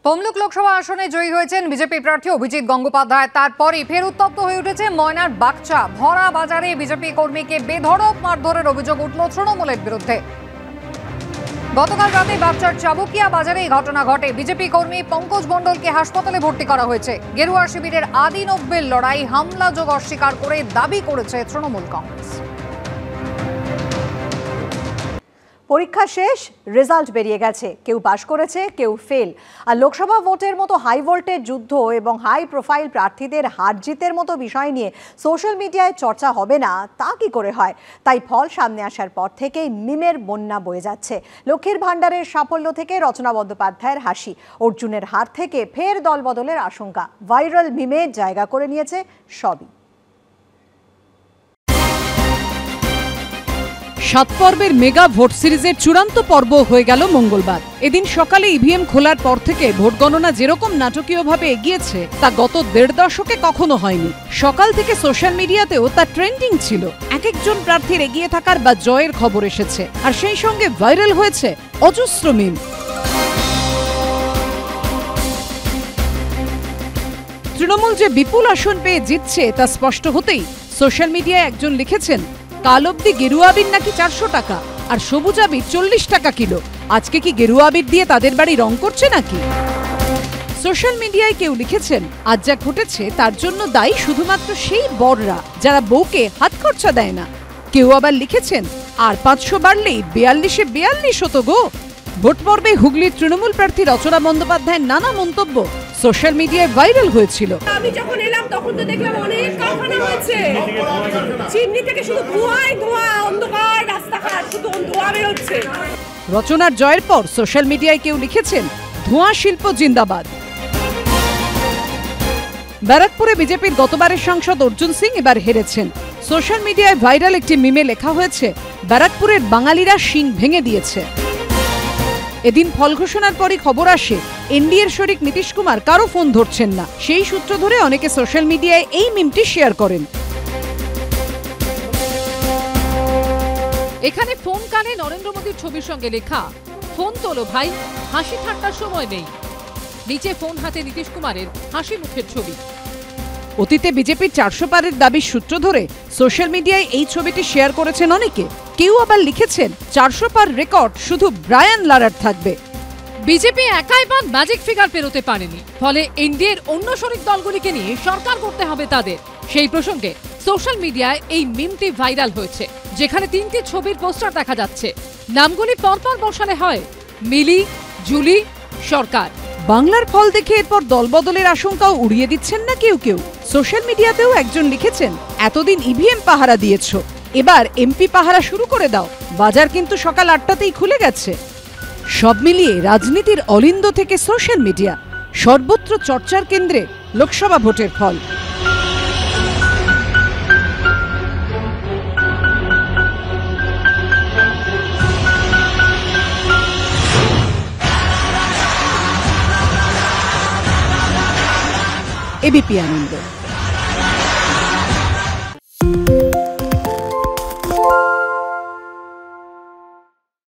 তমলুক লোকসভা আসনে জয়ী হয়েছেন বিজেপি প্রার্থী অভিজিৎ গঙ্গোপাধ্যায়। তারপরই ফের উত্তপ্ত হয়ে উঠেছে ময়নার বাগচা। ভরা বাজারে বিজেপি কর্মীকে বেধড়ক মারধরের অভিযোগ উঠল তৃণমূলের বিরুদ্ধে। গতকাল রাতে বাগচার চাবুকিয়া বাজারে এই ঘটনা ঘটে। বিজেপি কর্মী পঙ্কজ মণ্ডলকে হাসপাতালে ভর্তি করা হয়েছে। গেরুয়া শিবিরের আদি নব্যের লড়াই হামলাযোগ অস্বীকার করে দাবি করেছে তৃণমূল কংগ্রেস। পরীক্ষা শেষ, রেজাল্ট বেরিয়ে গেছে, কেউ পাশ করেছে, কেউ ফেল। আর লোকসভা ভোটের মতো হাই ভোল্টেজ যুদ্ধ এবং হাই প্রোফাইল প্রার্থীদের হার জিতের মতো বিষয় নিয়ে সোশ্যাল মিডিয়ায় চর্চা হবে না তা কি করে হয়? তাই ফল সামনে আসার পর থেকেই মিমের বন্যা বয়ে যাচ্ছে। লক্ষ্মীর ভাণ্ডারের সাফল্য থেকে রচনা বন্দ্যোপাধ্যায়ের হাসি, অর্জুনের হার থেকে ফের দলবদলের আশঙ্কা, ভাইরাল মিমে জায়গা করে নিয়েছে সবই। 7 পর্বের মেগা ভোট সিরিজের চূড়ান্ত পর্ব হয়ে গেল মঙ্গলবার। এদিন সকালে ইভিএম খোলার পর থেকে ভোট গণনা যেরকম নাটকীয়ভাবে এগিয়েছে তা গত 1.5 দশকে কখনো হয়নি। সকাল থেকে সোশ্যাল মিডিয়াতেও তা ট্রেন্ডিং ছিল। এক একজন প্রার্থীর এগিয়ে থাকার বা জয়ের খবর এসেছে, আর সেই সঙ্গে ভাইরাল হয়েছে অজস্র মিম। তৃণমূল যে বিপুল আসন পেয়ে জিতছে তা স্পষ্ট হতেই সোশ্যাল মিডিয়ায় একজন লিখেছেন, কাল অব্দি গেরুয়া আবির নাকি 400 টাকা আর সবুজ আবির 40 টাকা কিলো। আজকে কি গেরুয়া আবির দিয়ে তাদের বাড়ি রং করছে নাকি? সোশ্যাল মিডিয়ায় কেউ লিখেছেন, আজ যা ঘটেছে তার জন্য দায়ী শুধুমাত্র সেই বররা যারা বউকে হাত খরচা দেয় না। কেউ আবার লিখেছেন, আর 500 বাড়লেই 42-এ 42 হতো গো। ভোট পর্বে হুগলির তৃণমূল প্রার্থী রচনা বন্দ্যোপাধ্যায়ের নানা মন্তব্য সোশ্যাল মিডিয়ায় ভাইরাল হয়েছিল। আমি যখন এলাম তখন তো দেখলাম অনেক কারখানা হয়েছে, চিমনি থেকে শুধু ধোঁয়াই ধোঁয়া, অন্ধকার রাস্তাঘাট, শুধু ধোঁয়া বের হচ্ছে। রচনার জয়ের পর সোশ্যাল মিডিয়ায় কেউ লিখেছেন, ধোঁয়া শিল্প জিন্দাবাদ। ব্যারাকপুরে বিজেপির গতবারের সাংসদ অর্জুন সিং এবার হেরেছেন। সোশ্যাল মিডিয়ায় ভাইরাল একটি মিমে লেখা হয়েছে, ব্যারাকপুরের বাঙালিরা শিং ভেঙে দিয়েছে। এদিন ফল ঘোষণার পরই খবর আসে, এনডিএর শরিক নীতিশ কুমার কারো ফোন ধরছেন না। সেই সূত্র ধরে অনেকে সোশ্যাল মিডিয়ায় এই মিমটি শেয়ার করেন। এখানে ফোন কানে নরেন্দ্র মোদীর ছবির সঙ্গে লেখা, ফোন তোলো ভাই, হাসি ঠাট্টার সময় নেই। নিচে ফোন হাতে নীতিশ কুমারের হাসি মুখের ছবি। অতীতে বিজেপির 400 পারের দাবির সূত্র ধরে সোশ্যাল মিডিয়ায় এই ছবিটি শেয়ার করেছেন অনেকে। কেউ আবার লিখেছেন, 400 পার রেকর্ড শুধু ব্রায়ান লারার থাকবে। বিজেপি একাই বাদ ম্যাজিক ফিগার পেরোতে পারেনি, ফলে এনডিএর অন্য শরিক দলগুলিকে নিয়ে সরকার করতে হবে তাদের। সেই প্রসঙ্গে সোশ্যাল মিডিয়ায় এই মিমটি ভাইরাল হয়েছে, যেখানে 3টি ছবির পোস্টার দেখা যাচ্ছে। নামগুলি পরপর বসালে হয় মিলি, জুলি, সরকার। বাংলার ফল দেখে এরপর দলবদলের আশঙ্কাও উড়িয়ে দিচ্ছেন না কেউ কেউ। সোশ্যাল মিডিয়াতেও একজন লিখেছেন, এতদিন ইভিএম পাহারা দিয়েছ, এবার এমপি পাহারা শুরু করে দাও। বাজার কিন্তু সকাল 8টাতেই খুলে গেছে। সব মিলিয়ে রাজনীতির অলিন্দ থেকে সোশ্যাল মিডিয়া, সর্বত্র চর্চার কেন্দ্রে লোকসভা ভোটের ফল। এবিপি আনন্দ।